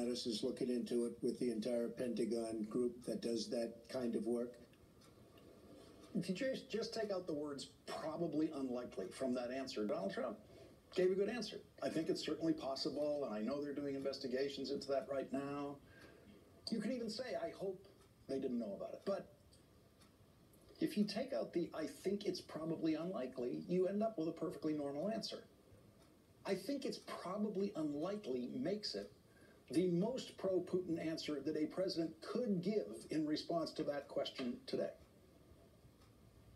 Mattis is looking into it with the entire Pentagon group that does that kind of work. If you just take out the words probably unlikely from that answer, Donald Trump gave a good answer. I think it's certainly possible, and I know they're doing investigations into that right now. You could even say, I hope they didn't know about it. But if you take out the I think it's probably unlikely, you end up with a perfectly normal answer. I think it's probably unlikely makes it the most pro-Putin answer that a president could give in response to that question today.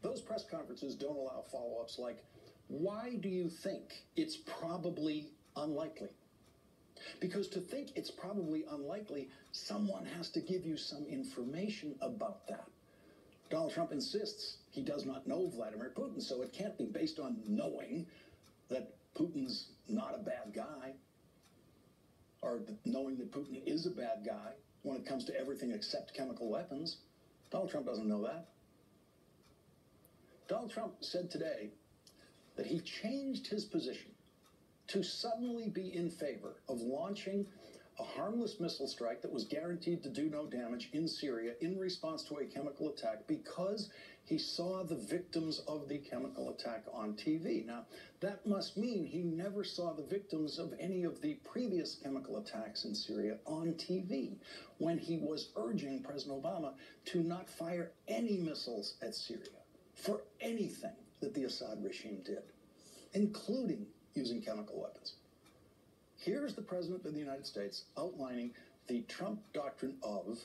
Those press conferences don't allow follow-ups like, why do you think it's probably unlikely? Because to think it's probably unlikely, someone has to give you some information about that. Donald Trump insists he does not know Vladimir Putin, so it can't be based on knowing that Putin's not a bad guy, or knowing that Putin is a bad guy when it comes to everything except chemical weapons. Donald Trump doesn't know that. Donald Trump said today that he changed his position to suddenly be in favor of launching a harmless missile strike that was guaranteed to do no damage in Syria in response to a chemical attack because he saw the victims of the chemical attack on TV. Now, that must mean he never saw the victims of any of the previous chemical attacks in Syria on TV when he was urging President Obama to not fire any missiles at Syria for anything that the Assad regime did, including using chemical weapons. Here's the President of the United States outlining the Trump doctrine of,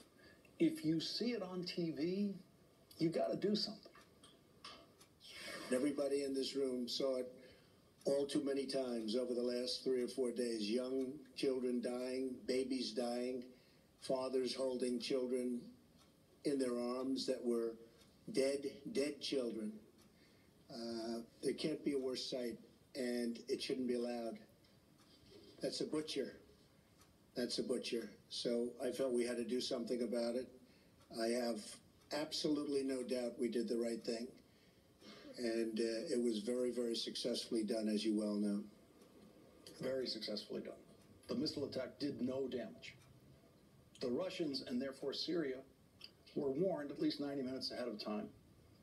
if you see it on TV, you got to do something. Everybody in this room saw it all too many times over the last 3 or 4 days. Young children dying, babies dying, fathers holding children in their arms that were dead children. There can't be a worse sight, and it shouldn't be allowed. That's a butcher. That's a butcher. So I felt we had to do something about it. I have absolutely no doubt we did the right thing. And it was very, very successfully done, as you well know. Very successfully done. The missile attack did no damage. The Russians, and therefore Syria, were warned at least 90 minutes ahead of time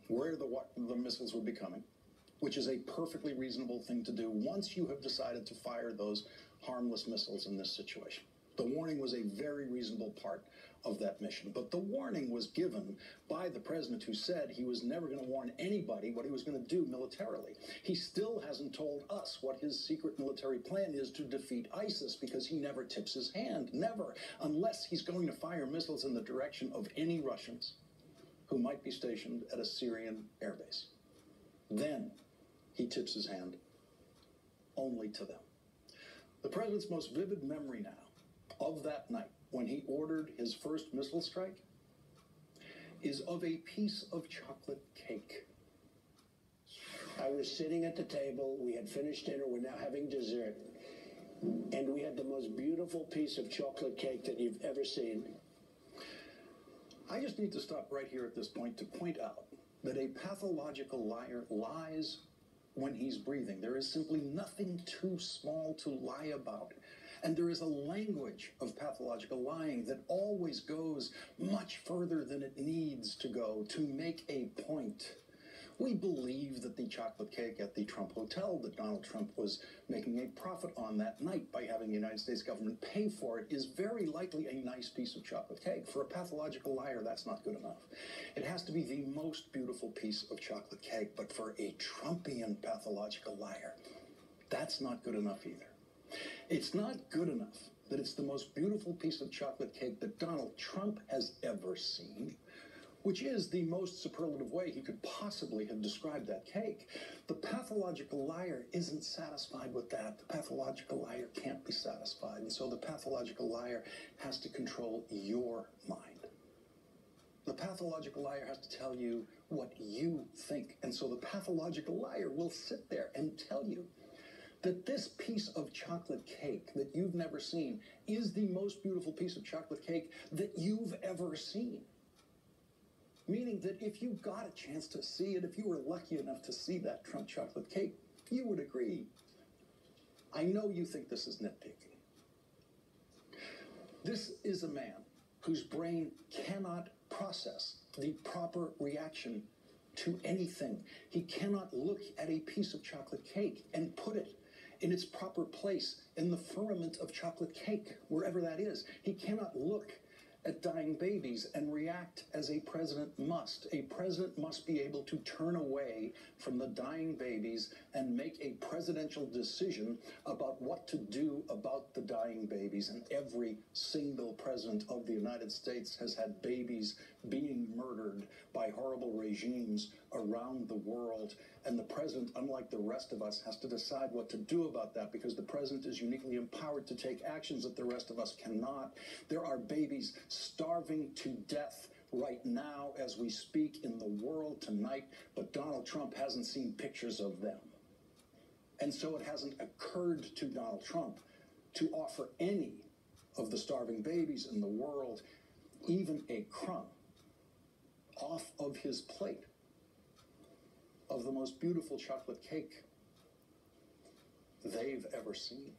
where the missiles would be coming, which is a perfectly reasonable thing to do once you have decided to fire those harmless missiles in this situation. The warning was a very reasonable part of that mission. But the warning was given by the president, who said he was never going to warn anybody what he was going to do militarily. He still hasn't told us what his secret military plan is to defeat ISIS, because he never tips his hand. Never. Unless he's going to fire missiles in the direction of any Russians who might be stationed at a Syrian airbase. Then he tips his hand only to them. The president's most vivid memory now of that night when he ordered his first missile strike is of a piece of chocolate cake. I was sitting at the table. We had finished dinner. We're now having dessert. And we had the most beautiful piece of chocolate cake that you've ever seen. I just need to stop right here at this point to point out that a pathological liar lies when he's breathing. There is simply nothing too small to lie about. And there is a language of pathological lying that always goes much further than it needs to go to make a point. We believe that the chocolate cake at the Trump Hotel that Donald Trump was making a profit on that night by having the United States government pay for it is very likely a nice piece of chocolate cake. For a pathological liar, that's not good enough. It has to be the most beautiful piece of chocolate cake, but for a Trumpian pathological liar, that's not good enough either. It's not good enough that it's the most beautiful piece of chocolate cake that Donald Trump has ever seen, which is the most superlative way he could possibly have described that cake. The pathological liar isn't satisfied with that. The pathological liar can't be satisfied. And so the pathological liar has to control your mind. The pathological liar has to tell you what you think. And so the pathological liar will sit there and tell you that this piece of chocolate cake that you've never seen is the most beautiful piece of chocolate cake that you've ever seen. Meaning that if you got a chance to see it, if you were lucky enough to see that Trump chocolate cake, you would agree. I know you think this is nitpicking. This is a man whose brain cannot process the proper reaction to anything. He cannot look at a piece of chocolate cake and put it in its proper place in the firmament of chocolate cake, wherever that is. He cannot look at dying babies and react as a president must. A president must be able to turn away from the dying babies and make a presidential decision about what to do about the dying babies. And every single president of the United States has had babies being murdered by horrible regimes around the world. And the president, unlike the rest of us, has to decide what to do about that, because the president is uniquely empowered to take actions that the rest of us cannot. There are babies starving to death right now as we speak in the world tonight, but Donald Trump hasn't seen pictures of them. And so it hasn't occurred to Donald Trump to offer any of the starving babies in the world even a crumb off of his plate of the most beautiful chocolate cake they've ever seen.